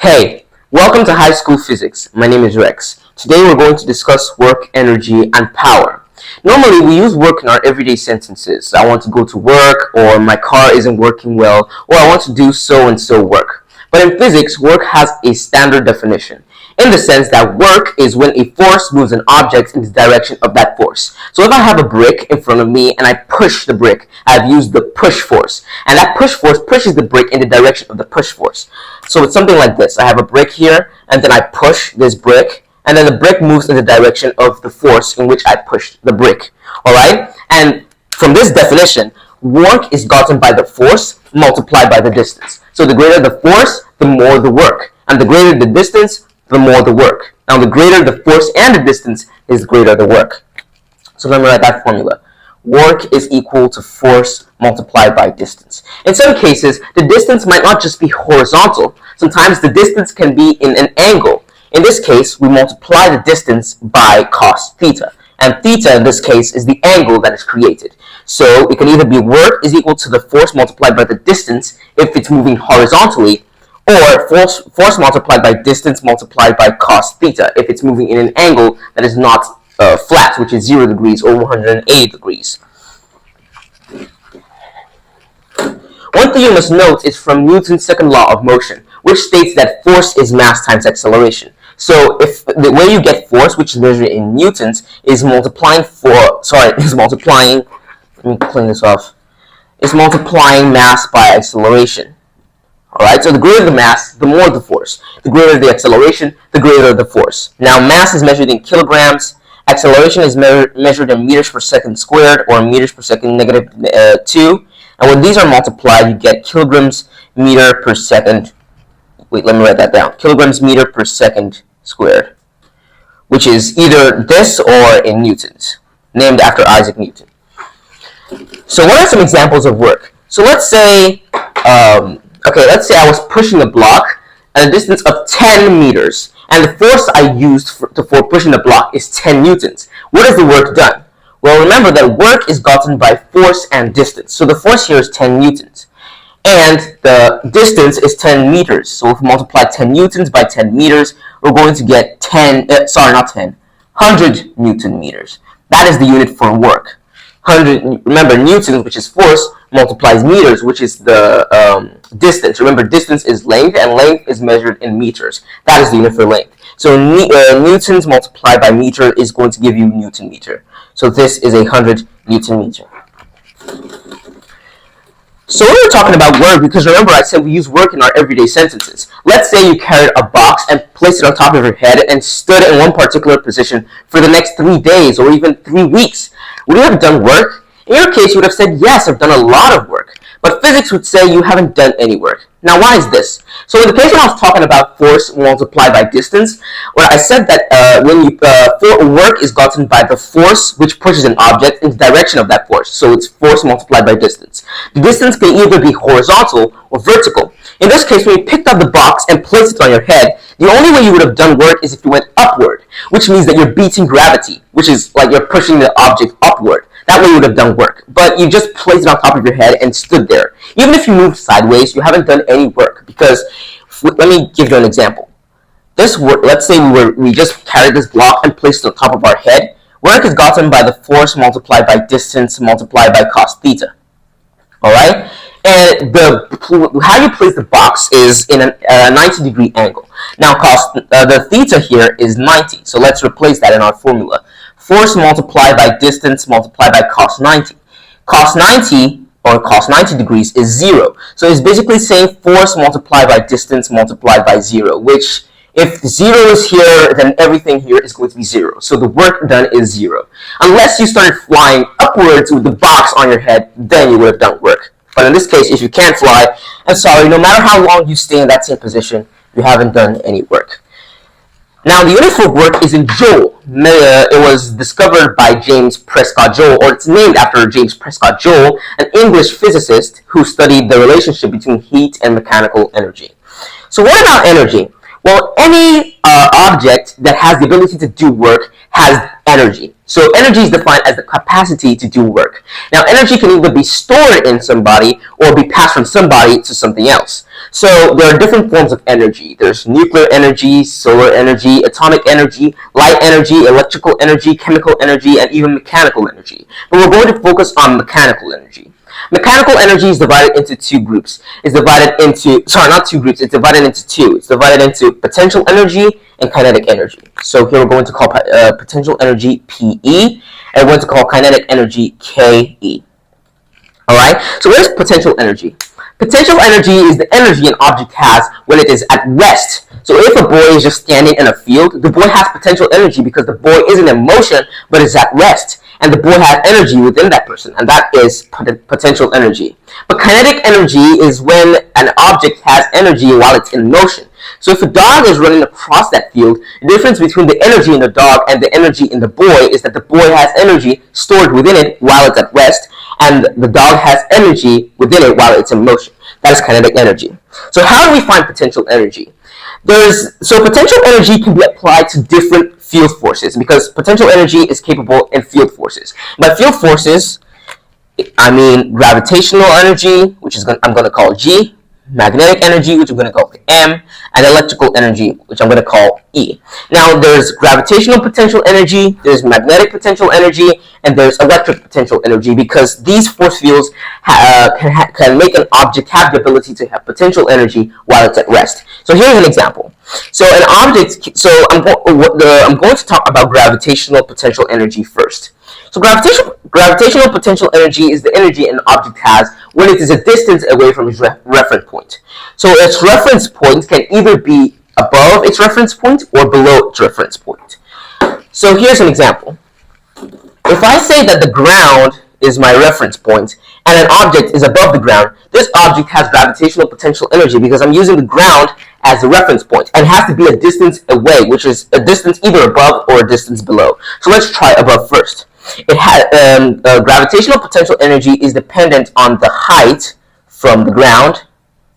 Hey, welcome to High School Physics. My name is Rex. Today we're going to discuss work, energy, and power. Normally we use work in our everyday sentences. I want to go to work, or my car isn't working well, or I want to do so and so work. But in physics, work has a standard definition, in the sense that work is when a force moves an object in the direction of that force. So if I have a brick in front of me and I push the brick, I've used the push force. And that push force pushes the brick in the direction of the push force. So it's something like this. I have a brick here, and then I push this brick, and then the brick moves in the direction of the force in which I pushed the brick. Alright? And from this definition, work is gotten by the force multiplied by the distance. So the greater the force, the more the work. And the greater the distance, the more the work. Now the greater the force and the distance is the greater the work. So let me write that formula. Work is equal to force multiplied by distance. In some cases, the distance might not just be horizontal. Sometimes the distance can be in an angle. In this case, we multiply the distance by cos theta. And theta in this case is the angle that is created. So it can either be work is equal to the force multiplied by the distance if it's moving horizontally, or force multiplied by distance multiplied by cos theta if it's moving in an angle that is not flat, which is 0 degrees or 180 degrees. One thing you must note is from Newton's second law of motion, which states that force is mass times acceleration. So if the way you get force, which is measured in newtons, is multiplying, let me clean this off, is multiplying mass by acceleration. Alright, so the greater the mass, the more the force. The greater the acceleration, the greater the force. Now, mass is measured in kilograms. Acceleration is measured in meters per second squared, or meters per second negative 2. And when these are multiplied, you get kilograms meter per second. Wait, let me write that down. Kilograms meter per second squared, which is either this or in newtons, named after Isaac Newton. So what are some examples of work? So let's say I was pushing a block at a distance of 10 meters, and the force I used for pushing the block is 10 newtons. What is the work done? Well, remember that work is gotten by force and distance. So the force here is 10 newtons, and the distance is 10 meters. So if we multiply 10 newtons by 10 meters, we're going to get 100 newton meters. That is the unit for work. 100, remember, newtons, which is force, multiplies meters, which is the distance. Remember, distance is length, and length is measured in meters. That is the unit for length. So newtons multiplied by meter is going to give you newton meter. So this is 100 newton meter. So we're talking about work because remember I said we use work in our everyday sentences. Let's say you carried a box and placed it on top of your head and stood in one particular position for the next 3 days or even 3 weeks. Would you have done work? In your case, you would have said, yes, I've done a lot of work. But physics would say you haven't done any work. Now, why is this? So in the case when I was talking about force multiplied by distance, well, I said that work is gotten by the force which pushes an object in the direction of that force. So it's force multiplied by distance. The distance can either be horizontal or vertical. In this case, when you picked up the box and placed it on your head, the only way you would have done work is if you went upward, which means that you're beating gravity, which is like you're pushing the object upward. That way you would have done work. But you just placed it on top of your head and stood there. Even if you moved sideways, you haven't done any work. Because, let me give you an example. This work, let's say we just carried this block and placed it on top of our head. Work is gotten by the force multiplied by distance multiplied by cos theta. Alright? And how you place the box is in a 90-degree angle. Now, the theta here is 90. So let's replace that in our formula. Force multiplied by distance multiplied by cos 90. Cos 90, or cos 90 degrees, is 0. So it's basically saying force multiplied by distance multiplied by 0, which, if 0 is here, then everything here is going to be 0. So the work done is 0. Unless you started flying upwards with the box on your head, then you would have done work. But in this case, if you can't fly, I'm sorry, no matter how long you stay in that same position, you haven't done any work. Now, the unit for work is in joule. It was discovered by James Prescott Joule, or it's named after James Prescott Joule, an English physicist who studied the relationship between heat and mechanical energy. So what about energy? Well, any object that has the ability to do work has energy. So energy is defined as the capacity to do work. Now, energy can either be stored in somebody or be passed from somebody to something else. So there are different forms of energy. There's nuclear energy, solar energy, atomic energy, light energy, electrical energy, chemical energy, and even mechanical energy. But we're going to focus on mechanical energy. Mechanical energy is divided into two groups. It's divided into, not two groups, it's divided into two. It's divided into potential energy and kinetic energy. So here we're going to call potential energy PE, and we're going to call kinetic energy KE. Alright, so what is potential energy? Potential energy is the energy an object has when it is at rest. So if a boy is just standing in a field, the boy has potential energy because the boy isn't in motion but is at rest. And the boy has energy within that person, and that is potential energy. But kinetic energy is when an object has energy while it's in motion. So if a dog is running across that field, the difference between the energy in the dog and the energy in the boy is that the boy has energy stored within it while it's at rest, and the dog has energy within it while it's in motion. That is kinetic energy. So how do we find potential energy? So potential energy can be applied to different field forces because potential energy is capable in field forces. By field forces, I mean gravitational energy, which is I'm going to call G, magnetic energy, which I'm going to call M, and electrical energy, which I'm going to call E. Now, there's gravitational potential energy, there's magnetic potential energy, and there's electric potential energy because these force fields can make an object have the ability to have potential energy while it's at rest. So here's an example. So an object, I'm going to talk about gravitational potential energy first. So gravitational potential energy is the energy an object has when it is a distance away from its reference point. So its reference point can either be above its reference point or below its reference point. So here's an example. If I say that the ground is my reference point and an object is above the ground, this object has gravitational potential energy because I'm using the ground as the reference point and it has to be a distance away, which is a distance either above or a distance below. So let's try above first. It has gravitational potential energy is dependent on the height from the ground,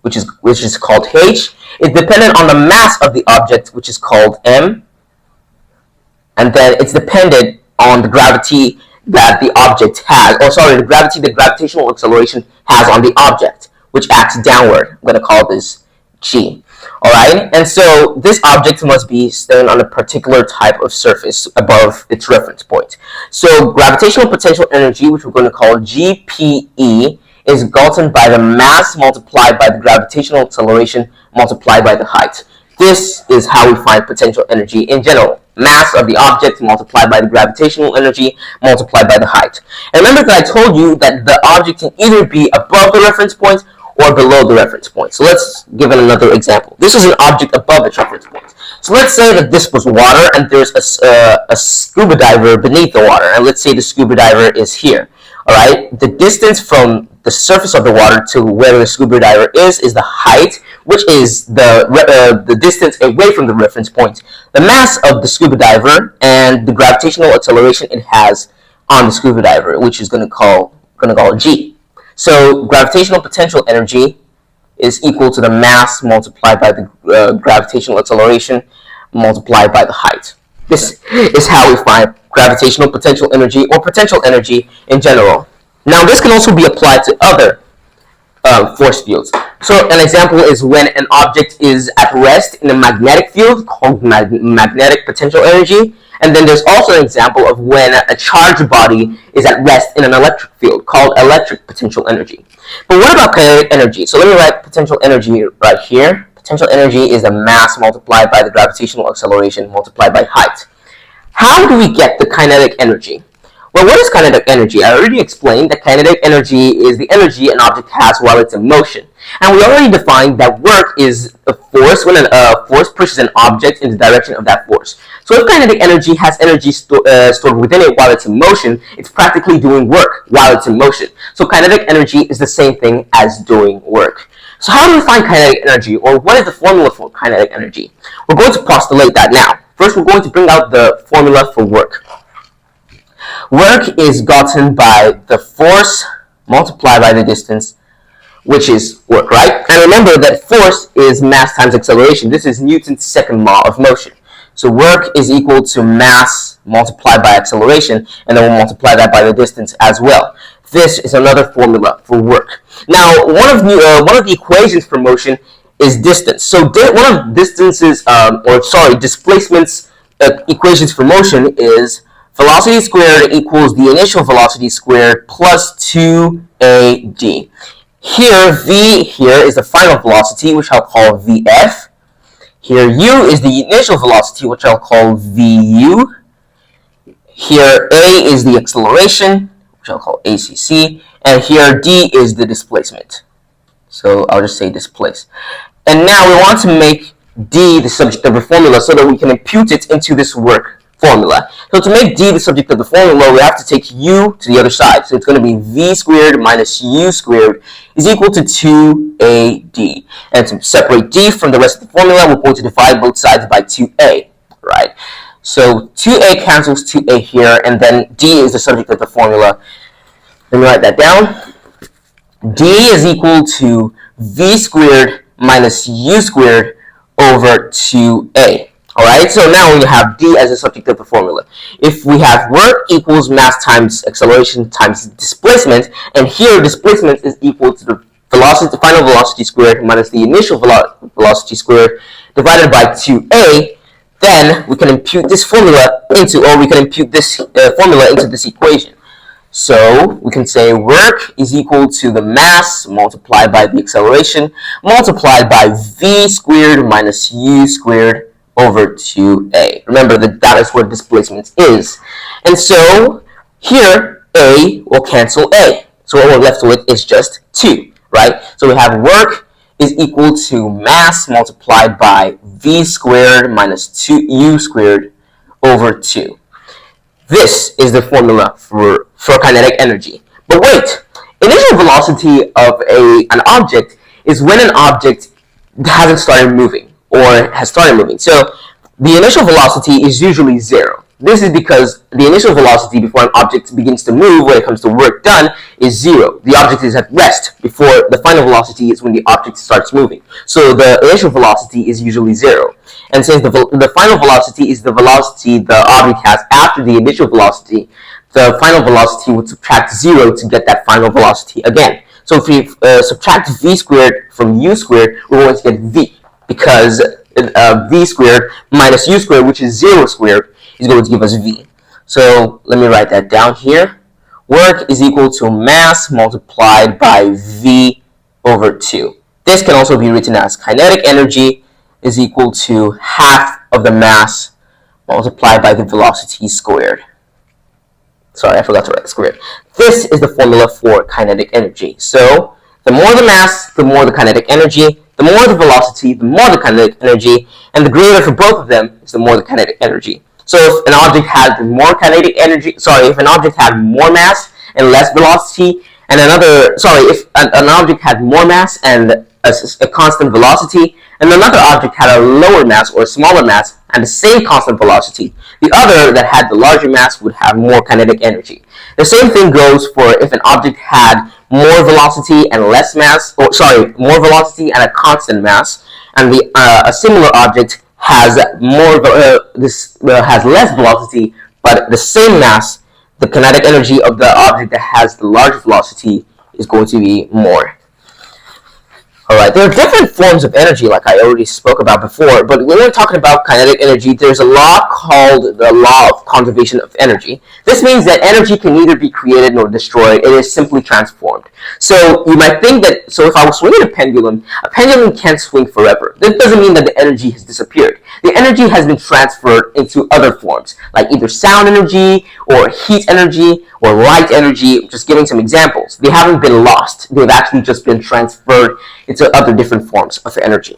which is called h. It's dependent on the mass of the object, which is called m, and then it's dependent on the gravity that the object has, the gravity the gravitational acceleration has on the object, which acts downward. I'm going to call this g. Alright, and so this object must be standing on a particular type of surface above its reference point. So gravitational potential energy, which we're going to call GPE, is gotten by the mass multiplied by the gravitational acceleration multiplied by the height. This is how we find potential energy in general. Mass of the object multiplied by the gravitational energy multiplied by the height. And remember that I told you that the object can either be above the reference point or below the reference point. So let's give it another example. This is an object above its reference point. So let's say that this was water and there's a scuba diver beneath the water. And let's say the scuba diver is here. Alright, the distance from the surface of the water to where the scuba diver is the height, which is the distance away from the reference point, the mass of the scuba diver, and the gravitational acceleration it has on the scuba diver, which is going to call g. So gravitational potential energy is equal to the mass multiplied by the gravitational acceleration multiplied by the height. This is how we find gravitational potential energy or potential energy in general. Now this can also be applied to other force fields. So an example is when an object is at rest in a magnetic field called magnetic potential energy. And then there's also an example of when a charged body is at rest in an electric field called electric potential energy. But what about kinetic energy? So let me write potential energy right here. Potential energy is the mass multiplied by the gravitational acceleration multiplied by height. How do we get the kinetic energy? Well, what is kinetic energy? I already explained that kinetic energy is the energy an object has while it's in motion. And we already defined that work is a force when a force pushes an object in the direction of that force. So if kinetic energy has energy stored within it while it's in motion, it's practically doing work while it's in motion. So kinetic energy is the same thing as doing work. So how do we find kinetic energy, or what is the formula for kinetic energy? We're going to postulate that now. First, we're going to bring out the formula for work. Work is gotten by the force multiplied by the distance, which is work, right? And remember that force is mass times acceleration. This is Newton's second law of motion. So work is equal to mass multiplied by acceleration, and then we'll multiply that by the distance as well. This is another formula for work. Now, one of the equations for motion is distance. So one of distances, displacement's equations for motion is velocity squared equals the initial velocity squared plus 2AD. Here, V here is the final velocity, which I'll call VF. Here, U is the initial velocity, which I'll call VU. Here, A is the acceleration, which I'll call ACC. And here, D is the displacement. So I'll just say displace. And now we want to make D the subject of the formula so that we can impute it into this work formula. So to make D the subject of the formula, we have to take U to the other side. So it's going to be V squared minus U squared is equal to 2AD. And to separate D from the rest of the formula, we're going to divide both sides by 2A, right? So 2A cancels 2A here, and then D is the subject of the formula. Let me write that down. D is equal to V squared minus U squared over 2A. Alright, so now we have D as the subject of the formula. If we have work equals mass times acceleration times displacement, and here displacement is equal to the velocity, final velocity squared minus the initial velocity squared divided by 2A, then we can impute this formula into, or we can impute this formula into this equation. So we can say work is equal to the mass multiplied by the acceleration multiplied by V squared minus U squared over 2A. Remember that that is where displacement is. And so here A will cancel A. So what we're left with is just 2, right? So we have work is equal to mass multiplied by V squared minus 2U squared over 2. This is the formula for kinetic energy. But wait, initial velocity of an object is when an object hasn't started moving or has started moving. So the initial velocity is usually 0. This is because the initial velocity before an object begins to move when it comes to work done is 0. The object is at rest before the final velocity is when the object starts moving. So the initial velocity is usually 0. And since the final velocity is the velocity the object has after the initial velocity, the final velocity would subtract 0 to get that final velocity again. So if we subtract V squared from U squared, we're going to get V, because V squared minus U squared, which is 0 squared, is going to give us V. So let me write that down here. Work is equal to mass multiplied by V over 2. This can also be written as kinetic energy is equal to half of the mass multiplied by the velocity squared. Sorry, I forgot to write squared. This is the formula for kinetic energy. So the more the mass, the more the kinetic energy. The more the velocity, the more the kinetic energy. And the greater for both of them is the more the kinetic energy. So if an object had more kinetic energy, if an object had more mass and less velocity, and if an object had more mass and a constant velocity, and another object had a lower mass or a smaller mass and the same constant velocity, the other that had the larger mass would have more kinetic energy. The same thing goes for if an object had more velocity and less mass, more velocity and a constant mass, and a similar object has has less velocity but the same mass. The kinetic energy of the object that has the large velocity is going to be more. Alright, there are different forms of energy like I already spoke about before, but when we're talking about kinetic energy, there's a law called the law of conservation of energy. This means that energy can neither be created nor destroyed, it is simply transformed. So you might think that, if I was swinging a pendulum can't swing forever. That doesn't mean that the energy has disappeared. The energy has been transferred into other forms, like either sound energy, or heat energy, or light energy, just giving some examples. They haven't been lost, they've actually just been transferred into other different forms of energy.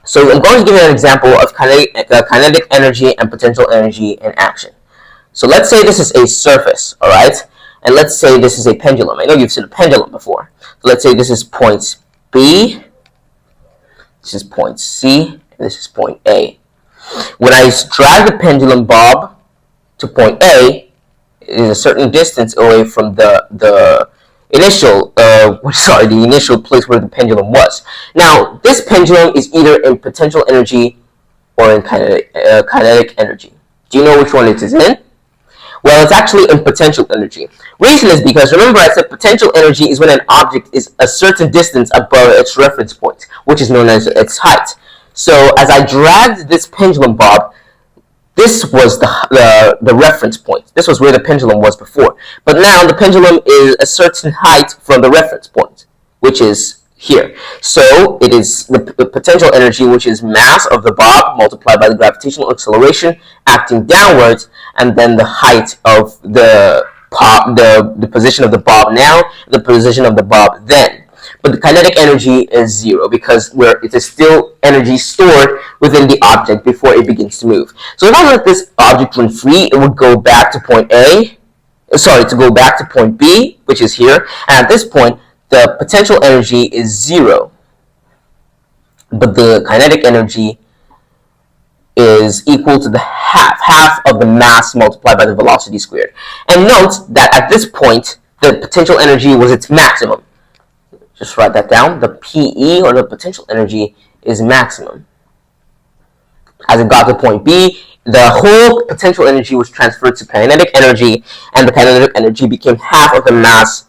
So I'm going to give you an example of kinetic energy and potential energy in action. So let's say this is a surface, alright? And let's say this is a pendulum. I know you've seen a pendulum before. So let's say this is point B, this is point C, and this is point A. When I drag the pendulum bob to point A, it is a certain distance away from the initial place where the pendulum was. Now, this pendulum is either in potential energy or in kinetic energy. Do you know which one it is in? Well, it's actually in potential energy. Reason is because, remember I said potential energy is when an object is a certain distance above its reference point, which is known as its height. So as I dragged this pendulum bob, this was the reference point. This was where the pendulum was before. But now the pendulum is a certain height from the reference point, which is here. So it is the potential energy, which is mass of the bob multiplied by the gravitational acceleration acting downwards, and then the height of the position of the bob now, the position of the bob then. But the kinetic energy is zero because it is still energy stored within the object before it begins to move. So if I let this object run free, it would go back to point B, which is here. And at this point, the potential energy is zero, but the kinetic energy is equal to the half of the mass multiplied by the velocity squared. And note that at this point, the potential energy was its maximum. Just write that down. The PE, or the potential energy, is maximum. As it got to point B, the whole potential energy was transferred to kinetic energy, and the kinetic energy became half of the mass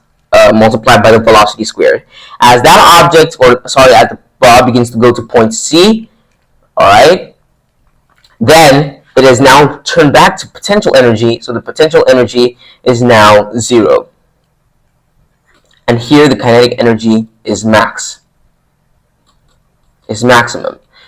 multiplied by the velocity squared. As the bob begins to go to point C, alright, then it is now turned back to potential energy, so the potential energy is now zero. And here the kinetic energy is maximum.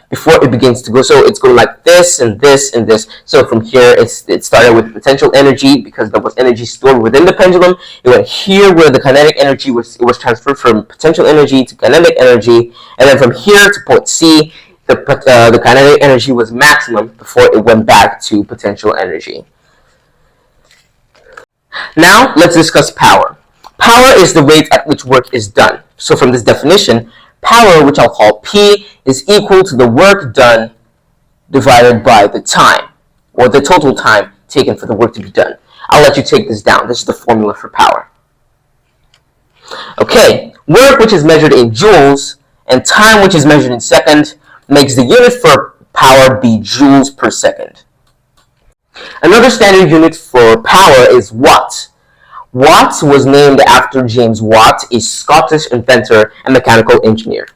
Before it begins to go, so it's going like this and this and this. So from here, it started with potential energy because there was energy stored within the pendulum. It went here where the kinetic energy was transferred from potential energy to kinetic energy, and then from here to point C, the kinetic energy was maximum before it went back to potential energy. Now let's discuss power. Power is the rate at which work is done. So from this definition, power, which I'll call P, is equal to the work done divided by the time, or the total time taken for the work to be done. I'll let you take this down. This is the formula for power. Okay, work, which is measured in joules, and time, which is measured in seconds, makes the unit for power be joules per second. Another standard unit for power is watt. Watt was named after James Watt, a Scottish inventor and mechanical engineer.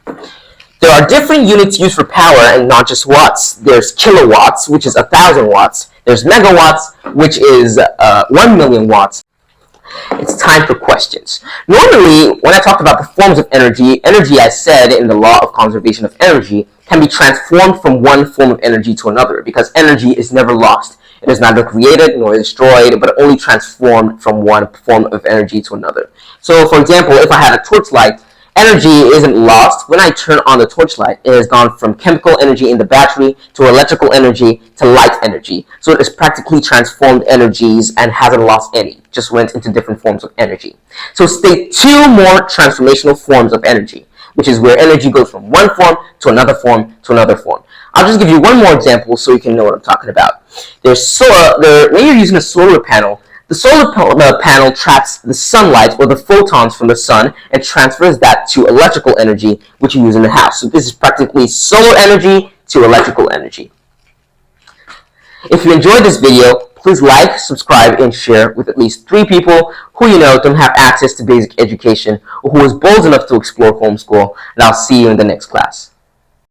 There are different units used for power, and not just watts. There's kilowatts, which is 1,000 watts. There's megawatts, which is 1 million watts. It's time for questions. Normally, when I talked about the forms of energy, I said in the law of conservation of energy, can be transformed from one form of energy to another, because energy is never lost. It is neither created nor destroyed, but only transformed from one form of energy to another. So, for example, if I had a torchlight, energy isn't lost. When I turn on the torchlight, it has gone from chemical energy in the battery to electrical energy to light energy. So it is practically transformed energies and hasn't lost any, just went into different forms of energy. So state two more transformational forms of energy, which is where energy goes from one form to another form to another form. I'll just give you one more example so you can know what I'm talking about. When you're using a solar panel, the solar panel traps the sunlight or the photons from the sun and transfers that to electrical energy, which you use in the house. So this is practically solar energy to electrical energy. If you enjoyed this video, please like, subscribe, and share with at least 3 people who you know don't have access to basic education or who is bold enough to explore homeschool. And I'll see you in the next class.